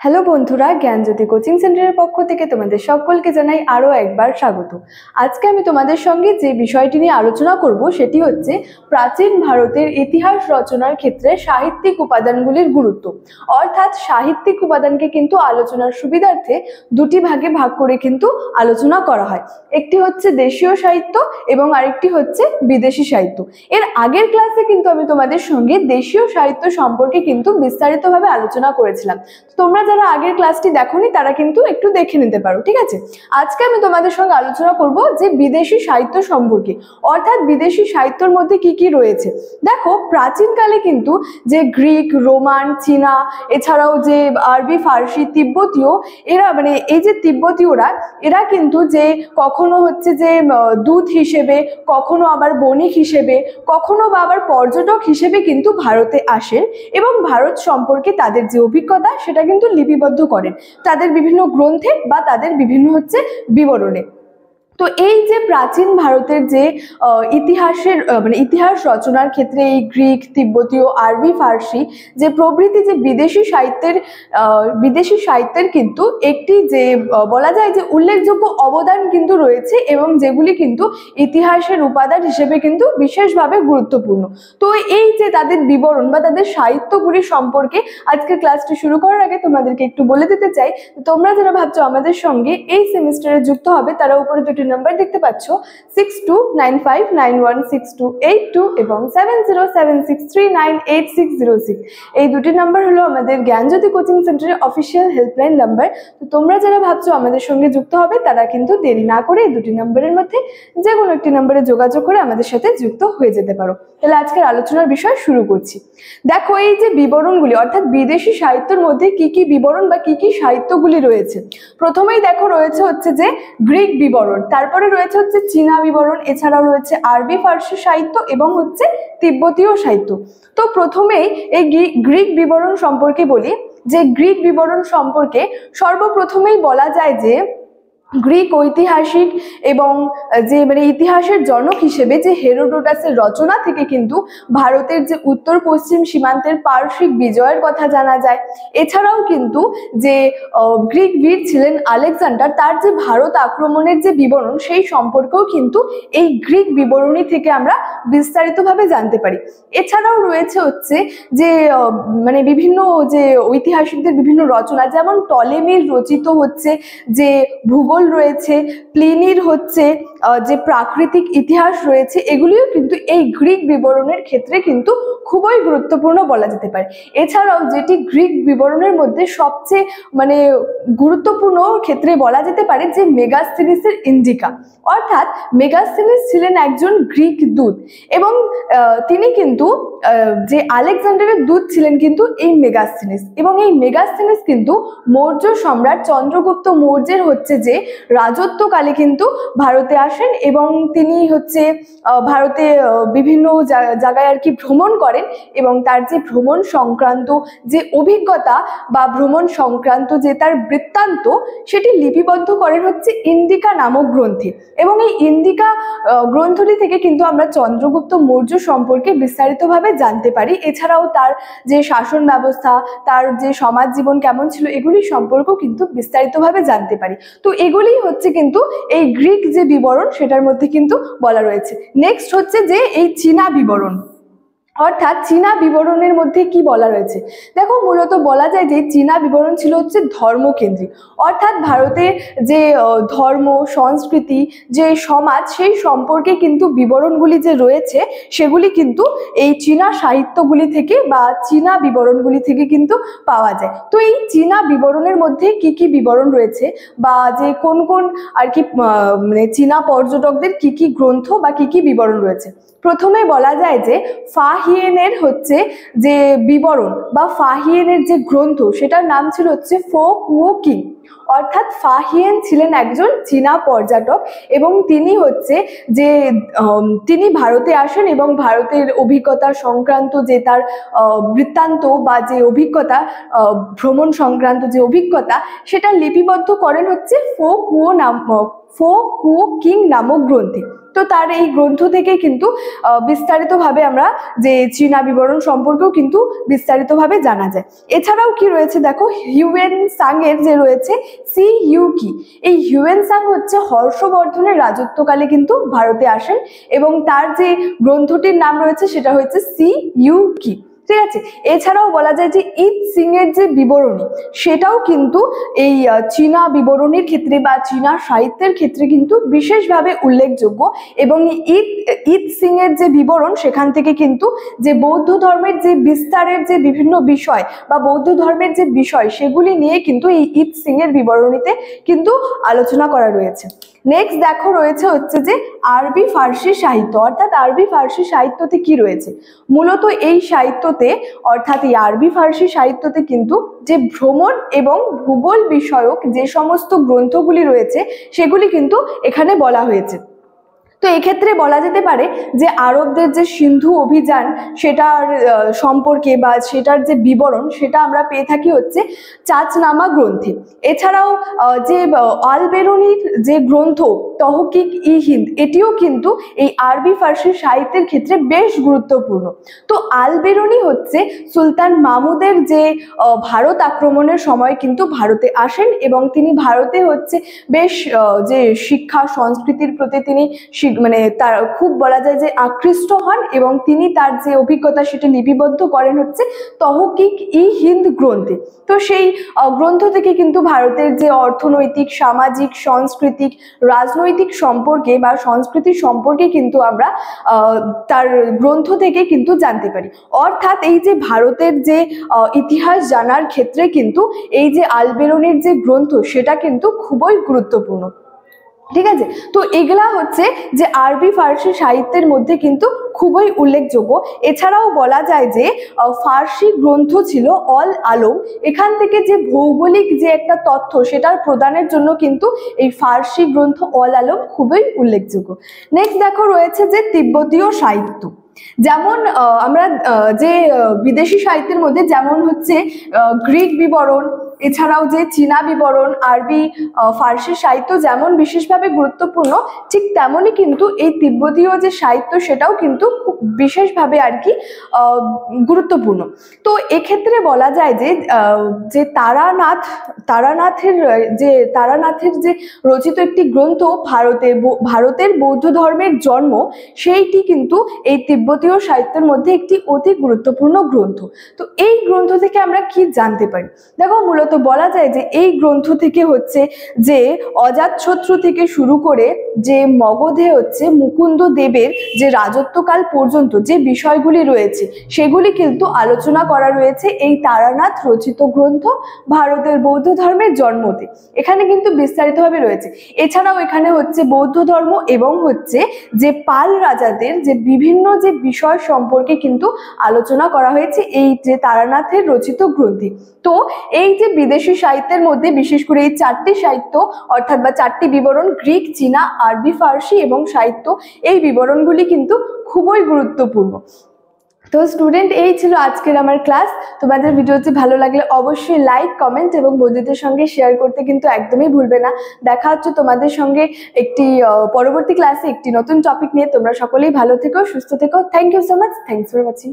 Hello বন্ধুরা, জ্ঞানজ্যোতি coaching সেন্টারের পক্ষ থেকে তোমাদের সকলকে জানাই আরও একবার স্বাগত। আজকে আমি তোমাদের সঙ্গে যে বিষয়টি নিয়ে আলোচনা করব সেটি হচ্ছে প্রাচীন ভারতের ইতিহাস রচনার ক্ষেত্রে সাহিত্যিক উপাদানগুলির গুরুত্ব। অর্থাৎ সাহিত্যিক উপাদানকে কিন্তু আলোচনার সুবিধার্থে দুটি ভাগে ভাগ করে কিন্তু আলোচনা করা হয়। একটি হচ্ছে দেশীয় সাহিত্য এবং আরেকটি হচ্ছে বিদেশি সাহিত্য। এর আগের ক্লাসে কিন্তু আমি তোমাদের সঙ্গে দেশীয় সাহিত্য সম্পর্কে কিন্তু বিস্তারিতভাবে আলোচনা করেছিলাম। তোমরা যারা আগের ক্লাসটি দেখোনি তারা কিন্তু একটু দেখে নিতে পারো, ঠিক আছে। আজকে আমি তোমাদের সঙ্গে আলোচনা করব যে বিদেশি সাহিত্য সম্পর্কে, অর্থাৎ বিদেশি সাহিত্যের মধ্যে কি কি রয়েছে। দেখো, প্রাচীনকালে কিন্তু যে গ্রিক, রোমান, চীনা, এছাড়াও যে আরবি, ফার্সি, তিব্বতীয়, এরা মানে এই যে তিব্বতীয়রা, এরা কিন্তু যে কখনো হচ্ছে যে দূত হিসেবে, কখনো আবার বণিক হিসেবে, কখনো বা আবার পর্যটক হিসেবে কিন্তু ভারতে আসেন এবং ভারত সম্পর্কে তাদের যে অভিজ্ঞতা সেটা কিন্তু লিপিবদ্ধ করেন তাদের বিভিন্ন গ্রন্থে বা তাদের বিভিন্ন হচ্ছে বিবরণে। তো এই যে প্রাচীন ভারতের যে ইতিহাসের ইতিহাস রচনার ক্ষেত্রে এই গ্রিক, তিব্বতীয়, আরবি, ফার্সি যে প্রভৃতি যে বিদেশি সাহিত্যের কিন্তু একটি যে বলা যায় যে উল্লেখযোগ্য অবদান কিন্তু রয়েছে এবং যেগুলি কিন্তু ইতিহাসের উপাদান হিসেবে কিন্তু বিশেষভাবে গুরুত্বপূর্ণ। তো এই যে তাদের বিবরণ বা তাদের সাহিত্যগুলি সম্পর্কে আজকের ক্লাসটি শুরু করার আগে তোমাদেরকে একটু বলে দিতে চাই, তোমরা যারা ভাবছো আমাদের সঙ্গে এই সেমিস্টারে যুক্ত হবে তারা উপরে দুটি নাম্বার দেখতে পাচ্ছ, 6295916282 এবং 7076398606। এই দুটি নাম্বার হলো আমাদের জ্ঞানজ্যোতি কোচিং সেন্টারের অফিসিয়াল হেল্পলাইন নাম্বার। তো তোমরা যারা ভাবছো আমাদের সঙ্গে যুক্ত হবে তারা কিন্তু দেরি না করে এই দুটি নাম্বারের মধ্যে যে কোনো একটি নাম্বারে যোগাযোগ করে আমাদের সাথে যুক্ত হয়ে যেতে পারো। তাহলে আজকের আলোচনার বিষয় শুরু করছি। দেখো, এই যে বিবরণগুলি অর্থাৎ বিদেশি সাহিত্যের মধ্যে কি কি বিবরণ বা কি কি সাহিত্যগুলি রয়েছে। প্রথমেই দেখো রয়েছে হচ্ছে যে গ্রিক বিবরণ, তারপরে রয়েছে হচ্ছে চীনা বিবরণ, এছাড়াও রয়েছে আরবি, ফার্সি সাহিত্য এবং হচ্ছে তিব্বতীয় সাহিত্য। তো প্রথমেই এই গ্রিক বিবরণ সম্পর্কে বলি। যে গ্রিক বিবরণ সম্পর্কে সর্বপ্রথমেই বলা যায় যে গ্রিক ঐতিহাসিক এবং যে ইতিহাসের জনক হিসেবে যে হেরোডোটাসের রচনা থেকে কিন্তু ভারতের যে উত্তর পশ্চিম সীমান্তের পারসিক বিজয়ের কথা জানা যায়। এছাড়াও কিন্তু যে গ্রিক বীর ছিলেন আলেকজান্ডার, তার যে ভারত আক্রমণের যে বিবরণ সেই সম্পর্কেও কিন্তু এই গ্রিক বিবরণী থেকে আমরা বিস্তারিতভাবে জানতে পারি। এছাড়াও রয়েছে হচ্ছে যে বিভিন্ন যে ঐতিহাসিকদের বিভিন্ন রচনা, যেমন টলেমির রচিত হচ্ছে যে ভূগোল রয়েছে, প্লিনির হচ্ছে যে প্রাকৃতিক ইতিহাস রয়েছে, এগুলিও কিন্তু এই গ্রিক বিবরণের ক্ষেত্রে কিন্তু খুবই গুরুত্বপূর্ণ বলা যেতে পারে। এছাড়াও যেটি গ্রিক বিবরণের মধ্যে সবচেয়ে গুরুত্বপূর্ণ ক্ষেত্রে বলা যেতে পারে যে মেগাস্থিনিসের ইন্ডিকা, অর্থাৎ মেগাস্থিনিস ছিলেন একজন গ্রিক দূত এবং তিনি কিন্তু যে আলেকজান্ডারের দূত ছিলেন কিন্তু এই মেগাস্থিনিস, এবং এই মেগাস্থিনিস কিন্তু মৌর্য সম্রাট চন্দ্রগুপ্ত মৌর্যের হচ্ছে যে রাজত্বকালে কিন্তু ভারতে আসেন এবং তিনি হচ্ছে ভারতে বিভিন্ন জায়গায় আর কি ভ্রমণ করেন এবং তার যে ভ্রমণ সংক্রান্ত যে অভিজ্ঞতা বা ভ্রমণ সংক্রান্ত যে তার বৃত্তান্ত সেটি লিপিবদ্ধ করেন হচ্ছে ইন্ডিকা নামক গ্রন্থে। এবং এই ইন্ডিকা গ্রন্থটি থেকে কিন্তু আমরা চন্দ্রগুপ্ত মৌর্য সম্পর্কে বিস্তারিতভাবে জানতে পারি। এছাড়াও তার যে শাসন ব্যবস্থা, তার যে সমাজ জীবন কেমন ছিল, এগুলি সম্পর্কেও কিন্তু বিস্তারিতভাবে জানতে পারি। তো এগুলি হচ্ছে কিন্তু এই গ্রিক যে বিবরণ সেটার মধ্যে কিন্তু বলা রয়েছে। নেক্সট হচ্ছে যে এই চীনা বিবরণ, অর্থাৎ চীনা বিবরণের মধ্যে কি বলা রয়েছে। দেখো, মূলত বলা যায় যে চীনা বিবরণ ছিল হচ্ছে ধর্মকেন্দ্রিক, অর্থাৎ ভারতের যে ধর্ম, সংস্কৃতি, যে সমাজ, সেই সম্পর্কে কিন্তু বিবরণগুলি যে রয়েছে সেগুলি কিন্তু এই চীনা সাহিত্যগুলি থেকে বা চীনা বিবরণগুলি থেকে কিন্তু পাওয়া যায়। তো এই চীনা বিবরণের মধ্যে কি কি বিবরণ রয়েছে বা যে কোন কোন আর কি চীনা পর্যটকদের কি কি গ্রন্থ বা কি কি বিবরণ রয়েছে। প্রথমে বলা যায় যে ফাহিয়েনের হচ্ছে যে বিবরণ বা ফাহিয়েনের যে গ্রন্থ সেটার নাম ছিল হচ্ছে ফো কুও কিং, অর্থাৎ ফাহিয়েন ছিলেন একজন চীনা পর্যটক এবং তিনি হচ্ছে যে তিনি ভারতে আসেন এবং ভারতের অভিজ্ঞতা সংক্রান্ত যে তার বৃত্তান্ত বা যে অভিজ্ঞতা, ভ্রমণ সংক্রান্ত যে অভিজ্ঞতা সেটা লিপিবদ্ধ করেন হচ্ছে ফো কুও কিং নামক গ্রন্থে। তো তো তার এই গ্রন্থ থেকে কিন্তু বিস্তারিতভাবে আমরা যে চীনা বিবরণ সম্পর্কেও কিন্তু বিস্তারিতভাবে জানা যায়। এছাড়াও কি রয়েছে দেখো, হিউয়েন সাং এর যে রয়েছে সি ইউ কি, এই হিউয়েন সাং হচ্ছে হর্ষবর্ধনের রাজত্বকালে কিন্তু ভারতে আসেন এবং তার যে গ্রন্থটির নাম রয়েছে সেটা হচ্ছে সি ইউ কি। ঠিক আছে, এছাড়াও বলা যায় যে ইত সিং এর যে বিবরণী সেটাও কিন্তু এই চীনা বিবরণীর ক্ষেত্রে বা চীনা সাহিত্যের ক্ষেত্রে কিন্তু বিশেষভাবে উল্লেখযোগ্য এবং ইত সিং এর যে বিবরণ সেখান থেকে কিন্তু যে বৌদ্ধ ধর্মের যে বিস্তারের যে বিভিন্ন বিষয় বা বৌদ্ধ ধর্মের যে বিষয় সেগুলি নিয়ে কিন্তু এই ইত সিং এর বিবরণীতে কিন্তু আলোচনা করা রয়েছে। নেক্সট দেখো রয়েছে হচ্ছে যে আরবি ফার্সি সাহিত্য, অর্থাৎ আরবি ফার্সি সাহিত্যতে কি রয়েছে, মূলত এই সাহিত্যতে অর্থাৎ এই আরবি ফার্সি সাহিত্যতে কিন্তু যে ভ্রমণ এবং ভূগোল বিষয়ক যে সমস্ত গ্রন্থগুলি রয়েছে সেগুলি কিন্তু এখানে বলা হয়েছে। তো এক্ষেত্রে বলা যেতে পারে যে আরবদের যে সিন্ধু অভিযান সেটার সম্পর্কে বা সেটার যে বিবরণ সেটা আমরা পেয়ে থাকি হচ্ছে চাচনামা গ্রন্থে। এছাড়াও যে আল বেরুনির যে গ্রন্থ তহকিক ই হিন্দ, এটিও কিন্তু এই আরবি ফার্সি সাহিত্যের ক্ষেত্রে বেশ গুরুত্বপূর্ণ। তো আল বেরুনি হচ্ছে সুলতান মাহমুদের যে ভারত আক্রমণের সময় কিন্তু ভারতে আসেন এবং তিনি ভারতে হচ্ছে বেশ যে শিক্ষা সংস্কৃতির প্রতি তিনি মানে তার খুব বলা যায় যে আকৃষ্ট হন এবং তিনি তার যে অভিজ্ঞতা সেটি লিপিবদ্ধ করেন হচ্ছে তহকিক ই হিন্দ গ্রন্থে। তো সেই গ্রন্থ থেকে কিন্তু ভারতের যে অর্থনৈতিক, সামাজিক, সাংস্কৃতিক, রাজনৈতিক সম্পর্কে বা সংস্কৃতি সম্পর্কে কিন্তু আমরা তার গ্রন্থ থেকে কিন্তু জানতে পারি। অর্থাৎ এই যে ভারতের যে ইতিহাস জানার ক্ষেত্রে কিন্তু এই যে আল বেরুনির যে গ্রন্থ সেটা কিন্তু খুবই গুরুত্বপূর্ণ। ঠিক আছে, তো এগুলা হচ্ছে যে আরবি ফার্সি সাহিত্যের মধ্যে কিন্তু খুবই উল্লেখযোগ্য। এছাড়াও বলা যায় যে ফার্সি গ্রন্থ ছিল অল আলম, এখান থেকে যে ভৌগোলিক যে একটা তথ্য সেটার প্রদানের জন্য কিন্তু এই ফার্সি গ্রন্থ অল আলম খুবই উল্লেখযোগ্য। নেক্সট দেখো রয়েছে যে তিব্বতীয় সাহিত্য, যেমন আমরা যে বিদেশি সাহিত্যের মধ্যে যেমন হচ্ছে গ্রিক বিবরণ, এছাড়াও যে চীনা বিবরণ, আরবি ফার্সি সাহিত্য যেমন বিশেষভাবে গুরুত্বপূর্ণ, ঠিক তেমনই কিন্তু এই তিব্বতীয় যে সাহিত্য সেটাও কিন্তু খুব বিশেষভাবে আর কি গুরুত্বপূর্ণ। তো এক্ষেত্রে বলা যায় যে যে তারানাথের যে রচিত একটি গ্রন্থ ভারতের বৌদ্ধ ধর্মের জন্ম, সেইটি কিন্তু এই তিব্বতীয় সাহিত্যের মধ্যে একটি অতি গুরুত্বপূর্ণ গ্রন্থ। তো এই গ্রন্থ থেকে আমরা কি জানতে পারি, দেখো মূলত বলা যায় যে এই গ্রন্থ থেকে হচ্ছে যে অজাতশত্রু থেকে শুরু করে যে মগধে হচ্ছে মুকুন্দ দেবের যে রাজত্বকাল পর্যন্ত যে বিষয়গুলি রয়েছে সেগুলি কিন্তু আলোচনা করা রয়েছে এই তারানাথ রচিত গ্রন্থ ভারতের বৌদ্ধ ধর্মের জন্মতে, এখানে কিন্তু বিস্তারিতভাবে রয়েছে। এছাড়াও এখানে হচ্ছে বৌদ্ধ ধর্ম এবং হচ্ছে যে পাল রাজাদের যে বিভিন্ন যে বিষয় সম্পর্কে কিন্তু আলোচনা করা হয়েছে এই যে তারানাথের রচিত গ্রন্থে। তো এই যে বিদেশি সাহিত্যের মধ্যে বিশেষ করে এই চারটি সাহিত্য অর্থাৎ বা চারটি বিবরণ গ্রিক, চীনা, আরবি ফার্সি এবং সাহিত্য, এই বিবরণগুলি কিন্তু খুবই গুরুত্বপূর্ণ। তো স্টুডেন্ট, এই ছিল আজকের আমার ক্লাস। তোমাদের ভিডিওটি ভালো লাগলে অবশ্যই লাইক, কমেন্ট এবং বন্ধুদের সঙ্গে শেয়ার করতে কিন্তু একদমই ভুলবে না। দেখা হচ্ছে তোমাদের সঙ্গে একটি পরবর্তী ক্লাসে একটি নতুন টপিক নিয়ে। তোমরা সকলেই ভালো থেকো, সুস্থ থেকো। Thank you so much. Thanks for watching.